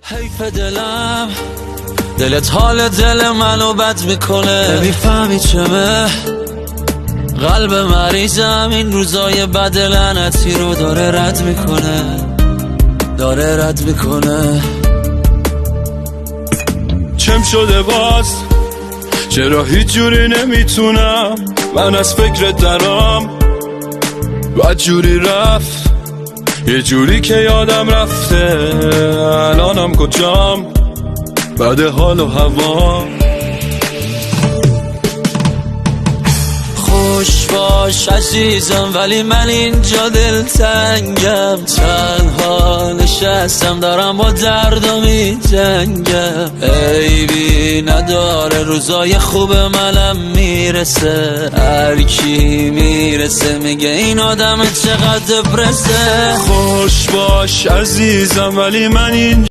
حیف دلم، دلت حال دل منو بد میکنه. نمیفهمی چمه قلب مریضم این روزای بد لعنتی رو داره رد میکنه. چم شده باز، چرا هیچ جوری نمیتونم من از فکر درام. بد جوری رفت، یه جوری که یادم رفته الانم کجام، بعد حال و هوا. خوش باش عزیزم ولی من اینجا دلتنگم، تنها نشستم دارم با دردم میجنگم. عیبی نداره روزای خوب منم میرسه، هر کی میرسه میگه این آدم چقدر برسه. خوش باش عزیزم ولی من این